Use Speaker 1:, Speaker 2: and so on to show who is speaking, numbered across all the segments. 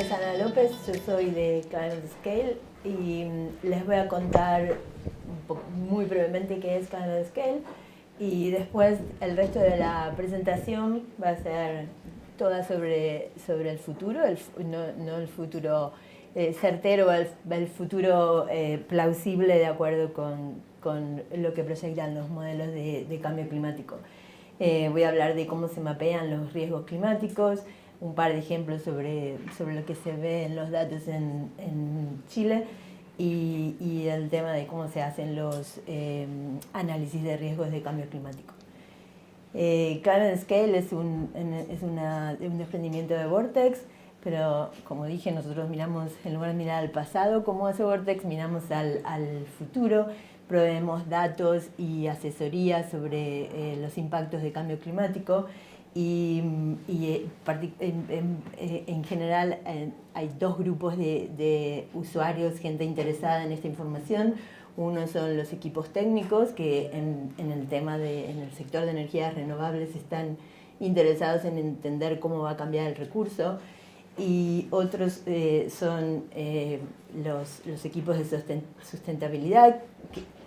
Speaker 1: es Ana López, yo soy de Climate Scale y les voy a contar muy brevemente qué es Climate Scale y después el resto de la presentación va a ser toda sobre el futuro, no el futuro certero, el futuro plausible de acuerdo con lo que proyectan los modelos de cambio climático. Voy a hablar de cómo se mapean los riesgos climáticos, un par de ejemplos sobre lo que se ve en los datos en Chile y el tema de cómo se hacen los análisis de riesgos de cambio climático. Climate Scale es un desprendimiento de Vortex, pero como dije, nosotros miramos, en lugar de mirar al pasado como hace Vortex, miramos al futuro, proveemos datos y asesoría sobre los impactos de cambio climático y en general hay dos grupos de usuarios, gente interesada en esta información. Uno son los equipos técnicos que en el sector de energías renovables están interesados en entender cómo va a cambiar el recurso, y otros son los equipos de sustentabilidad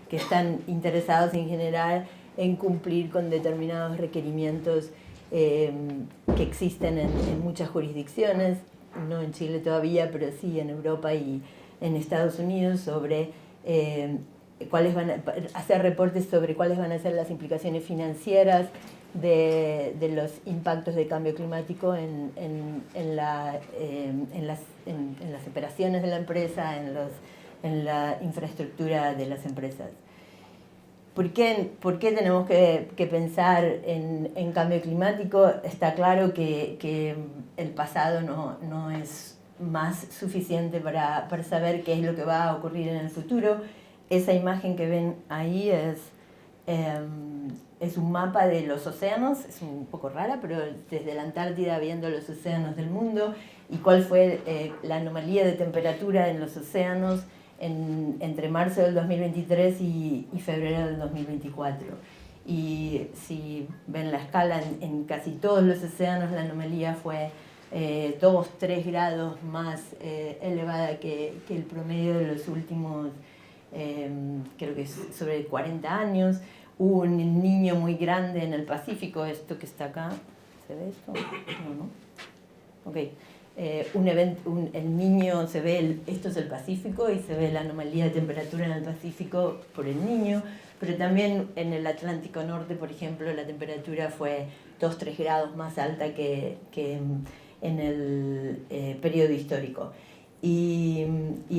Speaker 1: que están interesados en general en cumplir con determinados requerimientos que existen en muchas jurisdicciones, no en Chile todavía, pero sí en Europa y en Estados Unidos, sobre hacer reportes sobre cuáles van a ser las implicaciones financieras de los impactos de cambio climático en las operaciones de la empresa, en la infraestructura de las empresas. ¿Por qué tenemos que pensar en cambio climático? Está claro que el pasado no es más suficiente para saber qué es lo que va a ocurrir en el futuro. Esa imagen que ven ahí es un mapa de los océanos, es un poco rara, pero desde la Antártida viendo los océanos del mundo y cuál fue la anomalía de temperatura en los océanos entre marzo del 2023 y febrero del 2024. Y si ven la escala, en casi todos los océanos la anomalía fue 2-3 grados más elevada que el promedio de los últimos, creo que es sobre 40 años. Hubo un niño muy grande en el Pacífico, esto que está acá, ¿se ve esto? No. Ok. El niño se ve, esto es el Pacífico y se ve la anomalía de temperatura en el Pacífico por el niño, pero también en el Atlántico Norte, por ejemplo, la temperatura fue 2-3 grados más alta que en el periodo histórico. Y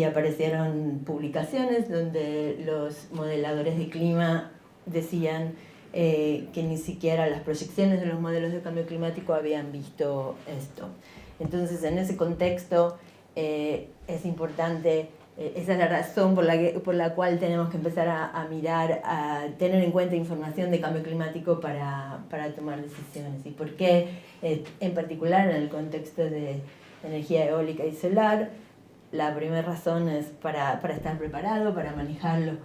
Speaker 1: aparecieron publicaciones donde los modeladores de clima decían que ni siquiera las proyecciones de los modelos de cambio climático habían visto esto. Entonces, en ese contexto es importante, esa es la razón por la cual tenemos que empezar a mirar, a tener en cuenta información de cambio climático para tomar decisiones. ¿Y por qué? En particular, en el contexto de energía eólica y solar, la primera razón es para estar preparado, para manejar los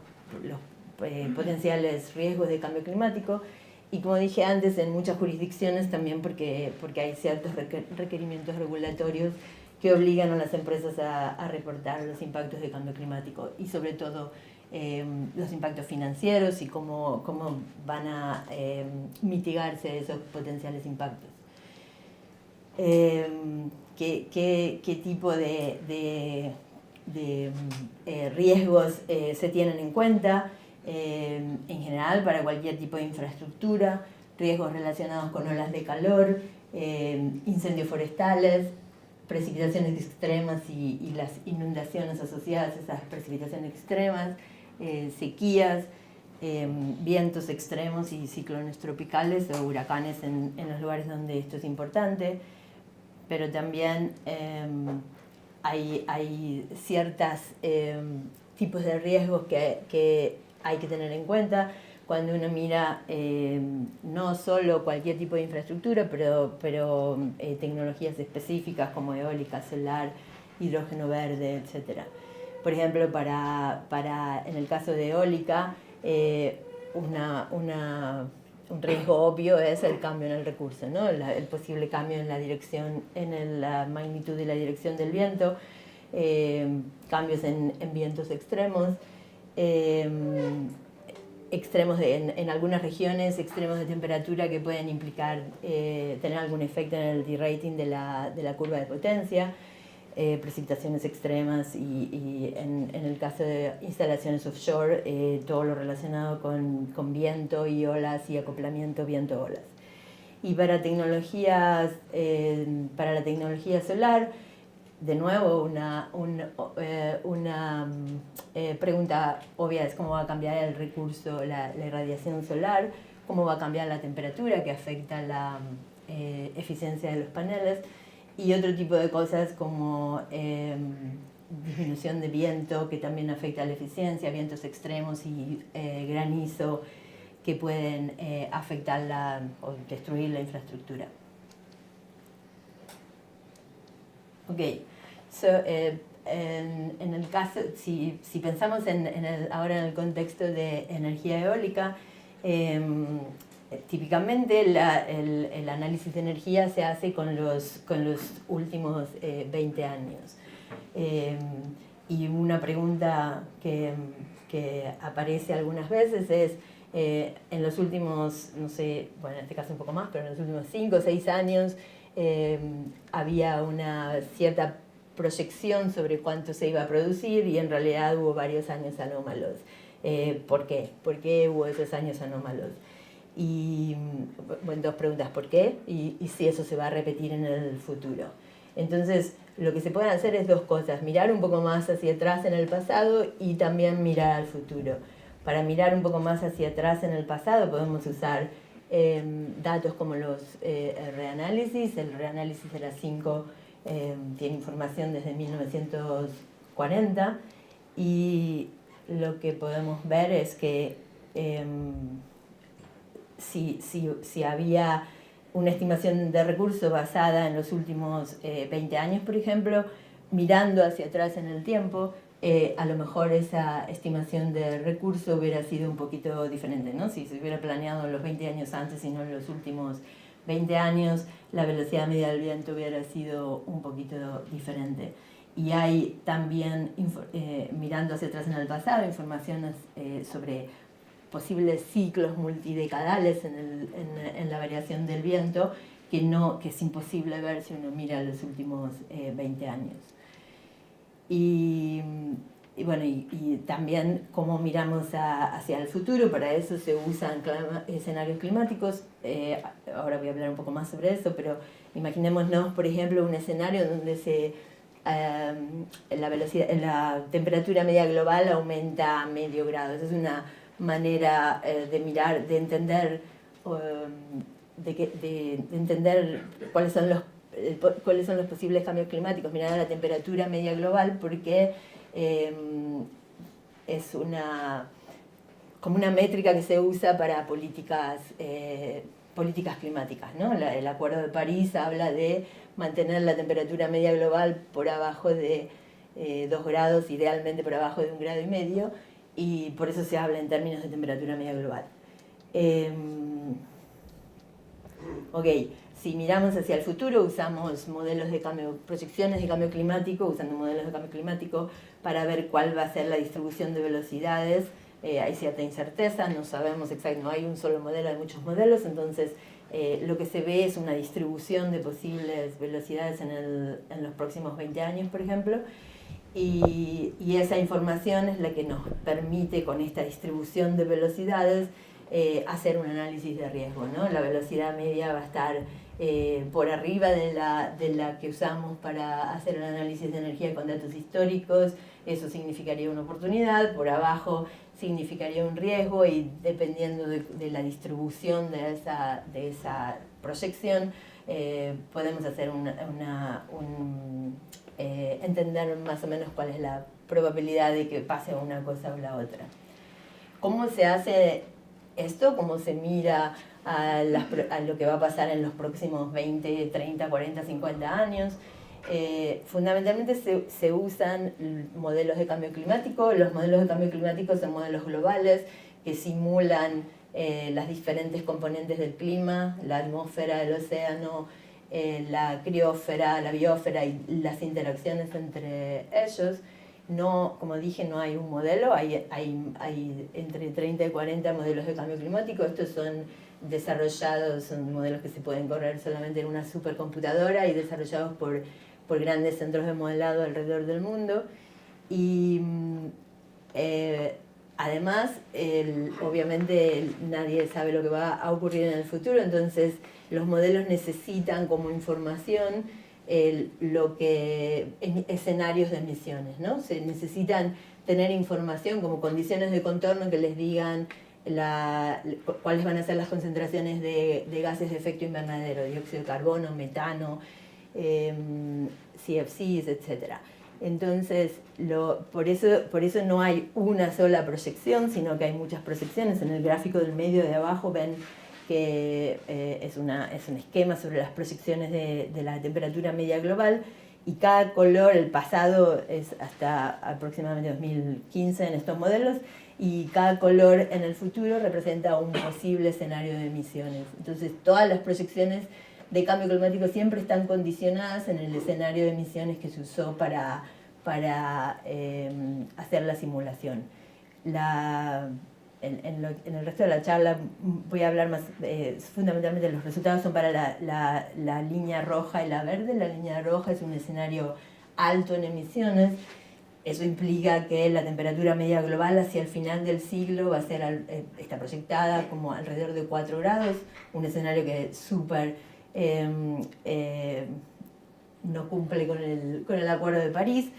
Speaker 1: potenciales riesgos de cambio climático. Y como dije antes, en muchas jurisdicciones también porque hay ciertos requerimientos regulatorios que obligan a las empresas a reportar los impactos de cambio climático y sobre todo los impactos financieros y cómo van a mitigarse esos potenciales impactos. ¿Qué tipo de riesgos se tienen en cuenta? En general, para cualquier tipo de infraestructura, riesgos relacionados con olas de calor, incendios forestales, precipitaciones extremas y las inundaciones asociadas a esas precipitaciones extremas, sequías, vientos extremos y ciclones tropicales o huracanes en los lugares donde esto es importante, pero también hay ciertos tipos de riesgos que hay que tener en cuenta cuando uno mira no solo cualquier tipo de infraestructura, pero tecnologías específicas como eólica, solar, hidrógeno verde, etc. Por ejemplo, en el caso de eólica, un riesgo obvio es el cambio en el recurso, ¿no? El posible cambio en la dirección, la magnitud y la dirección del viento, cambios en vientos extremos, en algunas regiones, extremos de temperatura que pueden implicar tener algún efecto en el derating de la curva de potencia, precipitaciones extremas y en el caso de instalaciones offshore, todo lo relacionado con viento y olas y acoplamiento viento-olas. Y para la tecnología solar, de nuevo, una pregunta obvia es cómo va a cambiar el recurso, la irradiación solar, cómo va a cambiar la temperatura que afecta la eficiencia de los paneles, y otro tipo de cosas como disminución de viento que también afecta la eficiencia, vientos extremos y granizo que pueden afectar o destruir la infraestructura. Ok, en el caso, si pensamos ahora en el contexto de energía eólica, típicamente el análisis de energía se hace con los últimos 20 años. Y una pregunta que aparece algunas veces es, en los últimos, no sé, bueno, en este caso un poco más, pero en los últimos 5 o 6 años había una cierta proyección sobre cuánto se iba a producir y en realidad hubo varios años anómalos. ¿Por qué? ¿Por qué hubo esos años anómalos? Y, bueno, 2 preguntas, ¿por qué? Y si eso se va a repetir en el futuro. Entonces, lo que se puede hacer es 2 cosas, mirar un poco más hacia atrás en el pasado y también mirar al futuro. Para mirar un poco más hacia atrás en el pasado podemos usar datos como los reanálisis. El reanálisis de las 5 tiene información desde 1940 y lo que podemos ver es que si había una estimación de recursos basada en los últimos 20 años, por ejemplo, mirando hacia atrás en el tiempo, a lo mejor esa estimación de recurso hubiera sido un poquito diferente, ¿no? Si se hubiera planeado los 20 años antes y no en los últimos 20 años, la velocidad media del viento hubiera sido un poquito diferente. Y hay también, mirando hacia atrás en el pasado, informaciones sobre posibles ciclos multidecadales en la variación del viento que es imposible ver si uno mira los últimos 20 años. Y bueno, y también cómo miramos hacia el futuro. Para eso se usan escenarios climáticos. Ahora voy a hablar un poco más sobre eso, pero imaginémonos, por ejemplo, un escenario donde la temperatura media global aumenta a medio grado. Esa es una manera de mirar, de entender, entender cuáles son los posibles cambios climáticos, mirar a la temperatura media global, porque es como una métrica que se usa para políticas climáticas, ¿no? El Acuerdo de París habla de mantener la temperatura media global por abajo de 2 grados, idealmente por abajo de 1,5 grados, y por eso se habla en términos de temperatura media global. Ok, si miramos hacia el futuro, usamos modelos de proyecciones de cambio climático, usando modelos de cambio climático para ver cuál va a ser la distribución de velocidades. Hay cierta incerteza, no sabemos exactamente, no hay un solo modelo, hay muchos modelos, entonces lo que se ve es una distribución de posibles velocidades en los próximos 20 años, por ejemplo, y esa información es la que nos permite, con esta distribución de velocidades, hacer un análisis de riesgo, ¿no? La velocidad media va a estar por arriba de la que usamos para hacer el análisis de energía con datos históricos. Eso significaría una oportunidad, por abajo significaría un riesgo, y dependiendo de la distribución de esa proyección, podemos hacer entender más o menos cuál es la probabilidad de que pase una cosa o la otra. ¿Cómo se hace esto? ¿Cómo se mira a lo que va a pasar en los próximos 20, 30, 40, 50 años? Fundamentalmente se usan modelos de cambio climático. Los modelos de cambio climático son modelos globales que simulan las diferentes componentes del clima, la atmósfera, el océano, la criósfera, la biosfera y las interacciones entre ellos. No, como dije, no hay un modelo, hay entre 30 y 40 modelos de cambio climático. Estos son desarrollados, son modelos que se pueden correr solamente en una supercomputadora y desarrollados por grandes centros de modelado alrededor del mundo. Y además, obviamente nadie sabe lo que va a ocurrir en el futuro, entonces los modelos necesitan como información escenarios de emisiones, ¿no? Se necesitan tener información como condiciones de contorno que les digan cuáles van a ser las concentraciones de gases de efecto invernadero, dióxido de carbono, metano, CFCs, etc. Entonces, por eso no hay una sola proyección, sino que hay muchas proyecciones. En el gráfico del medio de abajo ven que es un esquema sobre las proyecciones de la temperatura media global, y cada color, el pasado es hasta aproximadamente 2015 en estos modelos, y cada color en el futuro representa un posible escenario de emisiones. Entonces, todas las proyecciones de cambio climático siempre están condicionadas en el escenario de emisiones que se usó para hacer la simulación. En el resto de la charla voy a hablar más, fundamentalmente los resultados son para la línea roja y la verde. La línea roja es un escenario alto en emisiones. Eso implica que la temperatura media global hacia el final del siglo va a ser, está proyectada como alrededor de 4 grados, un escenario que es súper no cumple con el Acuerdo de París.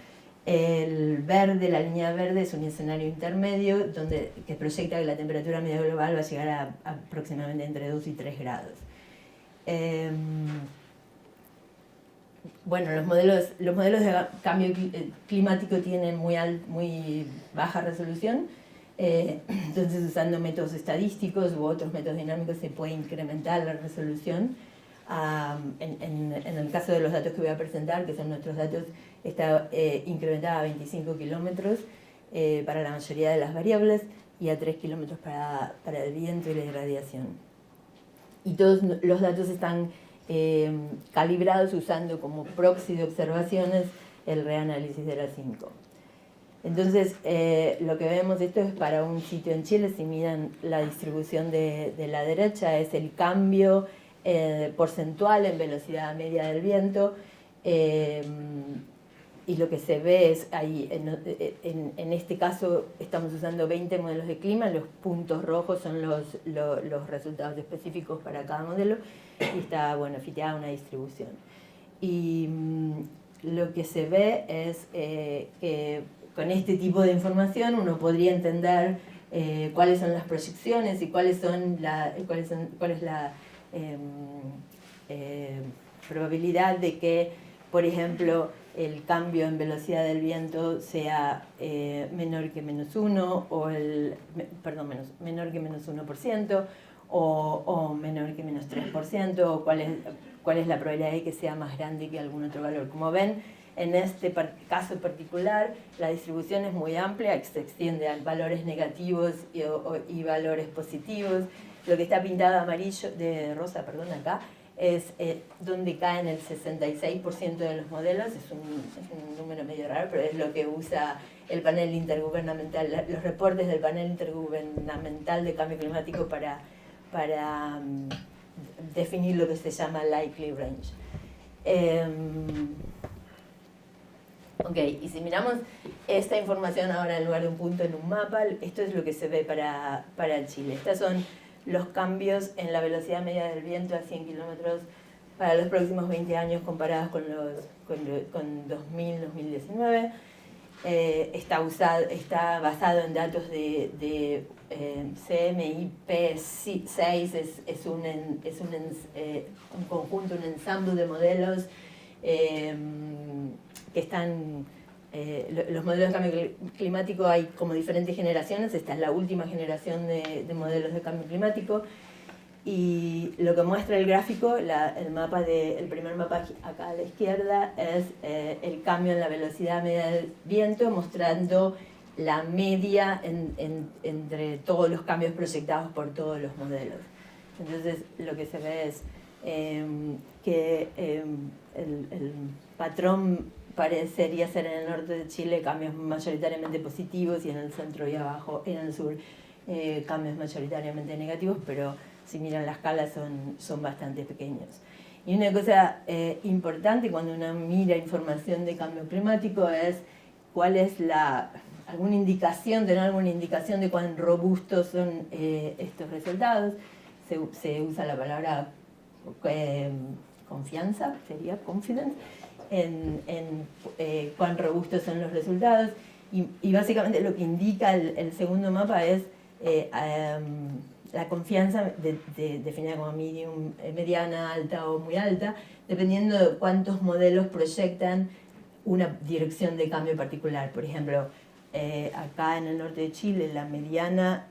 Speaker 1: El verde, la línea verde, es un escenario intermedio que proyecta que la temperatura media global va a llegar a aproximadamente entre 2 y 3 grados. Bueno, los modelos de cambio climático tienen muy baja resolución, entonces usando métodos estadísticos u otros métodos dinámicos se puede incrementar la resolución. En el caso de los datos que voy a presentar, que son nuestros datos, está incrementada a 25 kilómetros para la mayoría de las variables y a 3 kilómetros para el viento y la irradiación. Y todos los datos están calibrados usando como proxy de observaciones el reanálisis de la 5. Entonces, lo que vemos, esto es para un sitio en Chile. Si miran la distribución de la derecha, es el cambio porcentual en velocidad media del viento, y lo que se ve es ahí, en este caso estamos usando 20 modelos de clima, los puntos rojos son los resultados específicos para cada modelo, y está, bueno, fiteada una distribución. Y lo que se ve es que con este tipo de información uno podría entender cuáles son las proyecciones y cuál es la probabilidad de que, por ejemplo, el cambio en velocidad del viento sea menor que -1, o menor que -1%, o menor que -3%, o cuál es la probabilidad de que sea más grande que algún otro valor. Como ven, en este caso particular, la distribución es muy amplia, se extiende a valores negativos y valores positivos. Lo que está pintado de rosa, acá, es donde caen el 66% de los modelos. Es un número medio raro, pero es lo que usa el panel intergubernamental, los reportes del panel intergubernamental de cambio climático para definir lo que se llama likely range. Ok, y si miramos esta información ahora en lugar de un punto en un mapa, esto es lo que se ve para Chile. Estos son los cambios en la velocidad media del viento a 100 kilómetros para los próximos 20 años comparados con 2000-2019. Está basado en datos de CMIP6, es un conjunto, un ensamble de modelos que están... los modelos de cambio climático hay como diferentes generaciones. Esta es la última generación de modelos de cambio climático, y lo que muestra el gráfico, el primer mapa acá a la izquierda, es el cambio en la velocidad media del viento, mostrando la media entre todos los cambios proyectados por todos los modelos. Entonces lo que se ve es que el patrón parecería ser en el norte de Chile cambios mayoritariamente positivos y en el centro y abajo, en el sur, cambios mayoritariamente negativos, pero si miran la escala son bastante pequeños. Y una cosa importante cuando uno mira información de cambio climático es cuál es alguna indicación, tener alguna indicación de cuán robustos son estos resultados. Se usa la palabra confianza, sería confidence, en cuán robustos son los resultados. Y básicamente lo que indica el segundo mapa es la confianza definida como medium, mediana, alta o muy alta, dependiendo de cuántos modelos proyectan una dirección de cambio particular. Por ejemplo, acá en el norte de Chile la mediana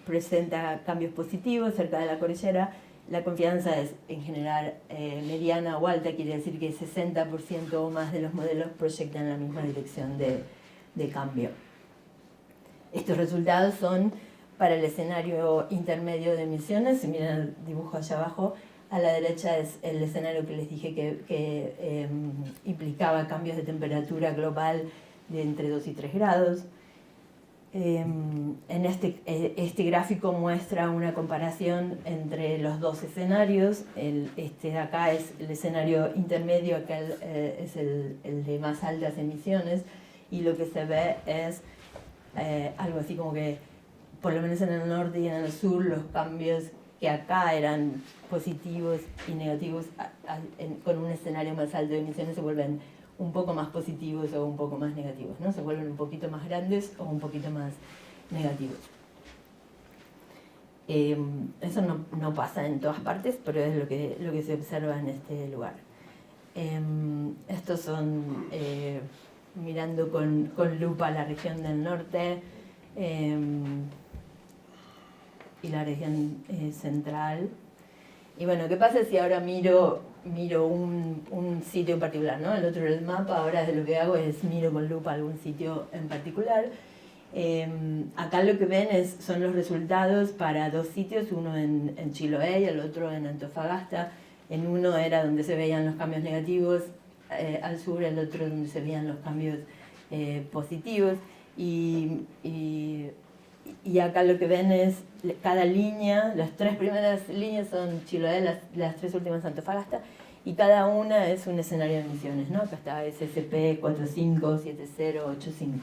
Speaker 1: presenta cambios positivos cerca de la cordillera. La confianza es en general mediana o alta, quiere decir que 60% o más de los modelos proyectan la misma dirección de cambio. Estos resultados son para el escenario intermedio de emisiones. Si miran el dibujo allá abajo, a la derecha es el escenario que les dije que implicaba cambios de temperatura global de entre 2 y 3 grados. En este gráfico muestra una comparación entre los dos escenarios. Este de acá es el escenario intermedio, acá es el de más altas emisiones, y lo que se ve es algo así como que, por lo menos en el norte y en el sur, los cambios que acá eran positivos y negativos con un escenario más alto de emisiones se vuelven un poco más positivos o un poco más negativos, ¿no? Se vuelven un poquito más grandes o un poquito más negativos. Eso no pasa en todas partes, pero es lo que se observa en este lugar. Estos son, mirando con lupa la región del norte y la región central. Y bueno, ¿qué pasa si ahora miro un sitio en particular, ¿no? El otro era el mapa, ahora lo que hago es miro con lupa algún sitio en particular. Acá lo que ven son los resultados para dos sitios, uno en Chiloé y el otro en Antofagasta. En uno era donde se veían los cambios negativos al sur, el otro donde se veían los cambios positivos. Y acá lo que ven es cada línea, las tres primeras líneas son Chiloé, las tres últimas Antofagasta, y cada una es un escenario de emisiones, ¿no? Acá está SSP 457085.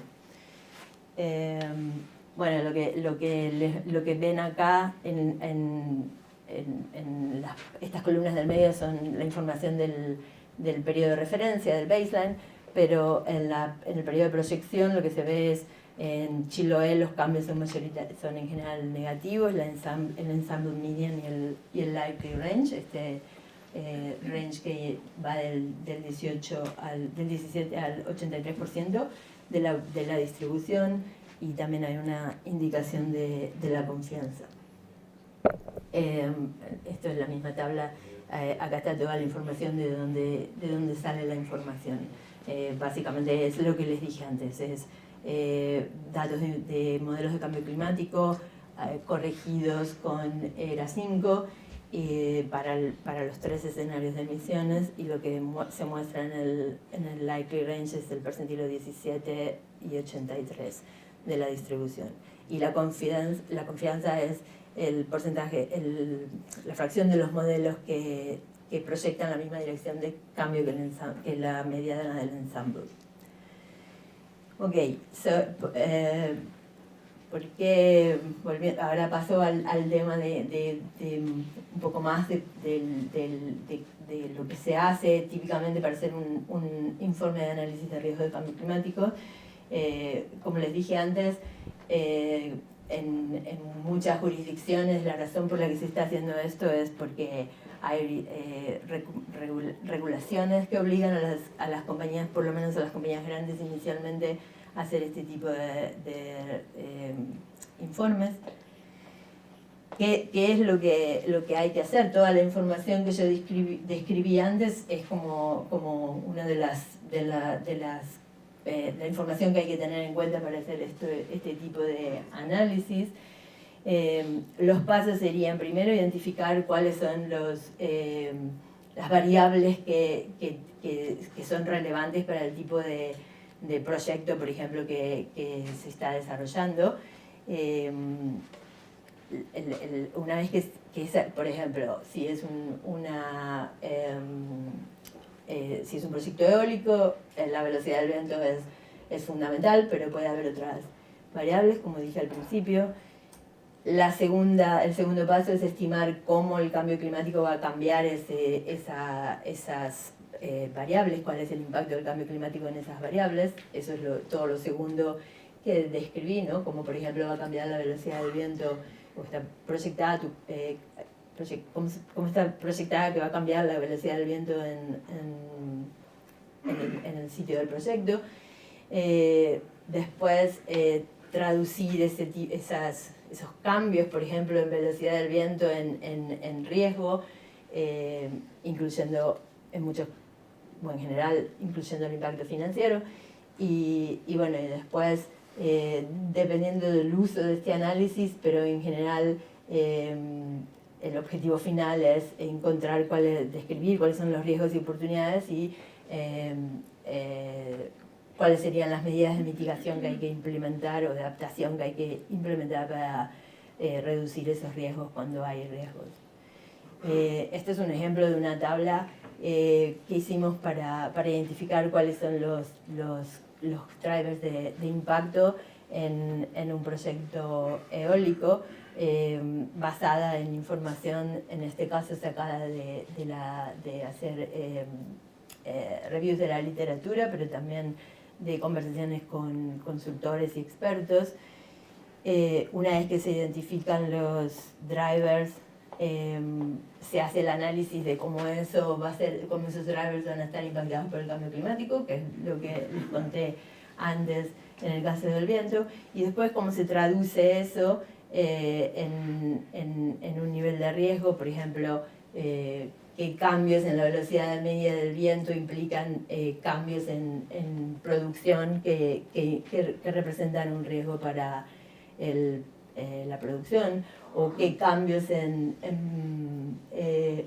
Speaker 1: Bueno, lo que ven acá estas columnas del medio son la información del periodo de referencia, del baseline, pero en el periodo de proyección lo que se ve es en Chiloé los cambios son en general negativos, el ensemble median y el likely range, range que va del 17 al 83% de la distribución, y también hay una indicación de la confianza. Esto es la misma tabla, acá está toda la información de dónde sale la información. Básicamente es lo que les dije antes, es datos de modelos de cambio climático corregidos con ERA 5 para los tres escenarios de emisiones, y lo que se muestra en el likely range es el percentilo 17 y 83 de la distribución. Y la confianza es el porcentaje, la fracción de los modelos que proyectan la misma dirección de cambio que la mediana del ensemble. Ok, porque ahora paso al tema de un poco más de lo que se hace típicamente para hacer un informe de análisis de riesgo de cambio climático. Como les dije antes, en muchas jurisdicciones la razón por la que se está haciendo esto es porque hay regulaciones que obligan a las compañías, por lo menos a las compañías grandes inicialmente, a hacer este tipo de informes. ¿Qué es lo que hay que hacer? Toda la información que yo describí antes es como una de las la información que hay que tener en cuenta para hacer este tipo de análisis. Los pasos serían primero identificar cuáles son las variables que son relevantes para el tipo de proyecto, por ejemplo, que se está desarrollando. Una vez que por ejemplo, si es si es un proyecto eólico, la velocidad del viento es fundamental, pero puede haber otras variables, como dije al principio. El segundo paso es estimar cómo el cambio climático va a cambiar esas variables, cuál es el impacto del cambio climático en esas variables. Eso es todo lo segundo que describí, ¿no? Como por ejemplo va a cambiar la velocidad del viento, o está proyectada cómo está proyectada que va a cambiar la velocidad del viento en el sitio del proyecto. Después, traducir esos cambios, por ejemplo, en velocidad del viento en riesgo, incluyendo en general, incluyendo el impacto financiero. Y después, dependiendo del uso de este análisis, pero en general el objetivo final es describir cuáles son los riesgos y oportunidades y cuáles serían las medidas de mitigación que hay que implementar o de adaptación que hay que implementar para reducir esos riesgos cuando hay riesgos. Este es un ejemplo de una tabla que hicimos para identificar cuáles son los drivers de impacto en un proyecto eólico, basada en información, en este caso sacada de hacer reviews de la literatura, pero también de conversaciones con consultores y expertos. Una vez que se identifican los drivers, se hace el análisis de cómo esos drivers van a estar impactados por el cambio climático, que es lo que les conté antes en el caso del viento, y después cómo se traduce eso en un nivel de riesgo, por ejemplo, qué cambios en la velocidad media del viento implican cambios en producción que representan un riesgo para la producción, o qué cambios en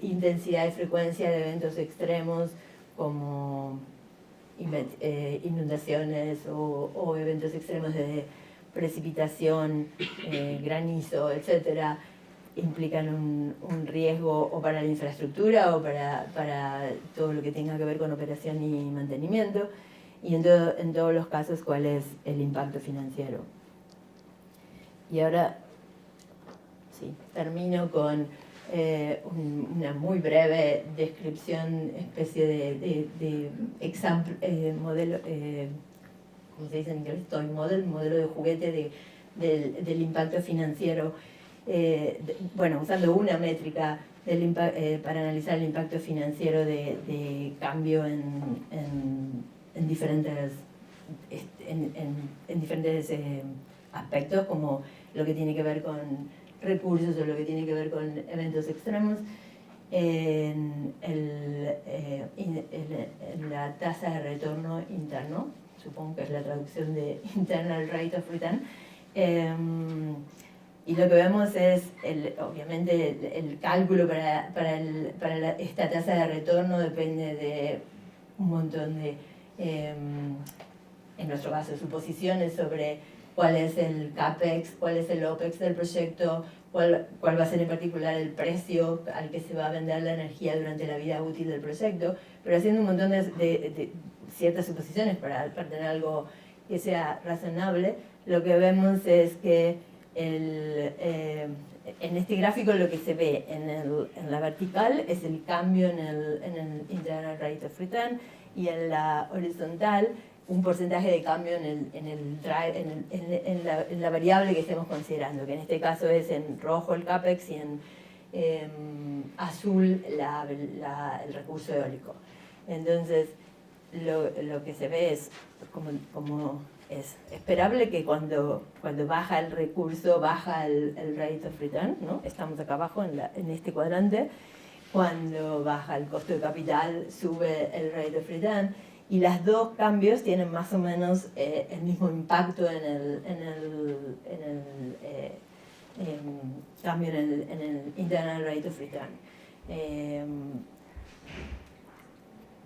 Speaker 1: intensidad y frecuencia de eventos extremos como inundaciones o eventos extremos de precipitación, granizo, etcétera, implican un riesgo o para la infraestructura o para todo lo que tenga que ver con operación y mantenimiento, y en todos los casos cuál es el impacto financiero. Y ahora sí, termino con una muy breve descripción, especie de modelo, ¿cómo se dice en inglés? Toy model, modelo de juguete del impacto financiero. Usando una métrica para analizar el impacto financiero de cambio en diferentes aspectos, como lo que tiene que ver con recursos o lo que tiene que ver con eventos extremos, en la tasa de retorno interno, supongo que es la traducción de Internal Rate of Return. Y lo que vemos es, obviamente, el cálculo para esta tasa de retorno depende de un montón de, en nuestro caso, suposiciones sobre cuál es el CAPEX, cuál es el OPEX del proyecto, cuál va a ser en particular el precio al que se va a vender la energía durante la vida útil del proyecto, pero haciendo un montón de ciertas suposiciones para tener algo que sea razonable. Lo que vemos es que en este gráfico lo que se ve en la vertical es el cambio en el Internal Rate of Return, y en la horizontal un porcentaje de cambio en la variable que estemos considerando, que en este caso es en rojo el CAPEX y en azul el recurso eólico. Entonces, lo que se ve es como es esperable que cuando baja el recurso, baja el rate of return, ¿no? Estamos acá abajo en este cuadrante. Cuando baja el costo de capital, sube el rate of return, y los dos cambios tienen más o menos el mismo impacto en el cambio en el internal rate of return.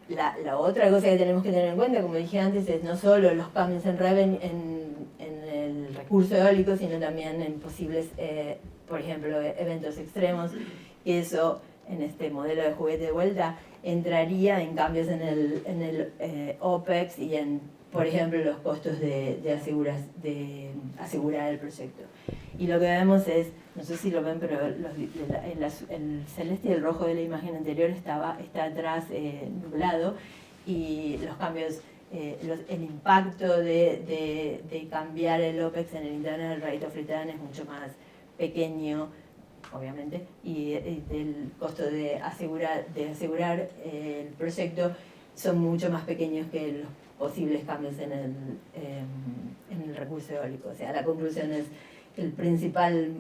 Speaker 1: La otra cosa que tenemos que tener en cuenta, como dije antes, es no solo los cambios en el recurso eólico, sino también en posibles, por ejemplo, eventos extremos, y eso en este modelo de juguete de vuelta entraría en cambios en el OPEX y en, por ejemplo, los costos de asegurar el proyecto. Y lo que vemos es, no sé si lo ven, pero el celeste y el rojo de la imagen anterior está atrás nublado, y los cambios, el impacto de cambiar el OPEX en el internal rate of return es mucho más pequeño, obviamente, y el costo de asegurar el proyecto son mucho más pequeños que los posibles cambios en el recurso eólico. O sea, la conclusión es que el principal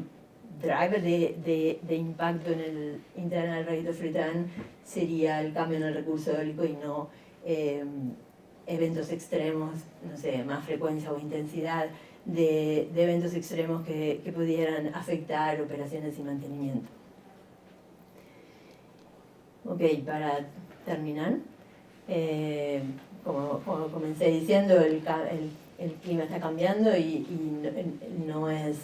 Speaker 1: driver de impacto en el internal rate of return sería el cambio en el recurso eólico y no eventos extremos, no sé, más frecuencia o intensidad de eventos extremos que pudieran afectar operaciones y mantenimiento. Ok, para terminar, como comencé diciendo, el clima está cambiando y no es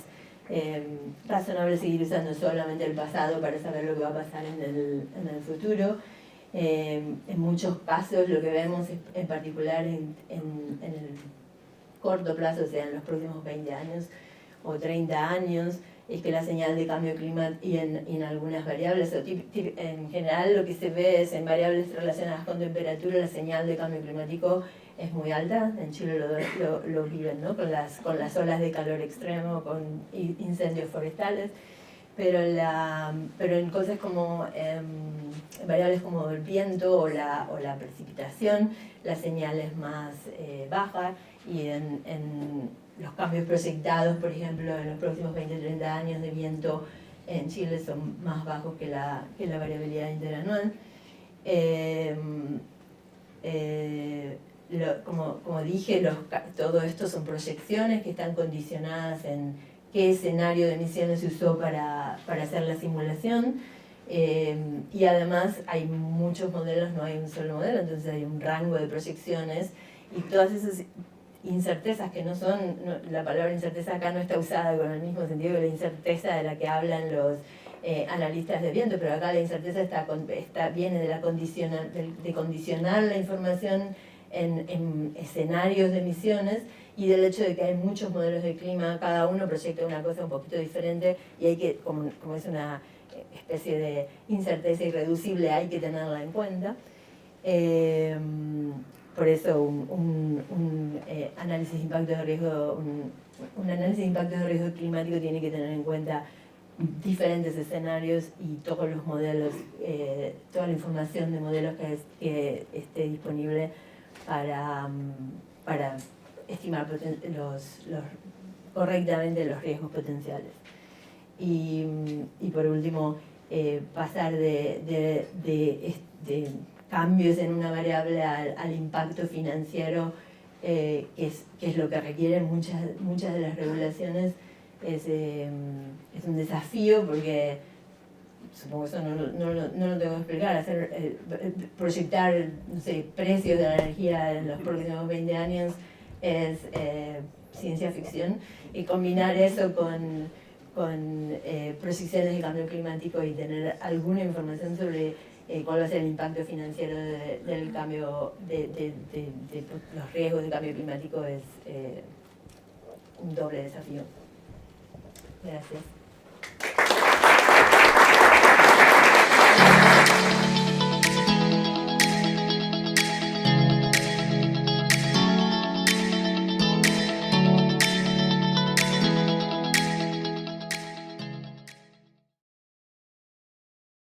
Speaker 1: razonable seguir usando solamente el pasado para saber lo que va a pasar en el futuro. En muchos casos lo que vemos, en particular en el corto plazo, o sea, en los próximos 20 años o 30 años, es que la señal de cambio climático y en algunas variables, en general lo que se ve es en variables relacionadas con temperatura, la señal de cambio climático es muy alta. En Chile lo viven, ¿no? con las olas de calor extremo, con incendios forestales, pero en cosas como en variables como el viento o la precipitación, la señal es más baja, y en los cambios proyectados, por ejemplo, en los próximos 20-30 años de viento en Chile son más bajos que la variabilidad interanual. Como dije, todo esto son proyecciones que están condicionadas en qué escenario de emisiones se usó para hacer la simulación, y además hay muchos modelos, no hay un solo modelo, entonces hay un rango de proyecciones, y todas esas incertezas que la palabra incerteza acá no está usada con el mismo sentido que la incerteza de la que hablan los analistas de viento, pero acá la incerteza viene de condicionar la información en escenarios de emisiones, y del hecho de que hay muchos modelos de clima, cada uno proyecta una cosa un poquito diferente, y hay que, como es una especie de incerteza irreducible, hay que tenerla en cuenta. Por eso un análisis de impacto de riesgo, un análisis de impacto de riesgo climático tiene que tener en cuenta diferentes escenarios y todos los modelos, toda la información de modelos que esté disponible para estimar correctamente los riesgos potenciales. Y por último, pasar de cambios en una variable al impacto financiero, que es lo que requieren muchas de las regulaciones, es un desafío, porque supongo que eso no lo tengo que explicar. Proyectar, no sé, precios de la energía en los próximos 20 años es ciencia ficción, y combinar eso con proyecciones de cambio climático y tener alguna información sobre cuál va a ser el impacto financiero del cambio, de los riesgos de cambio climático, es un doble desafío. Gracias.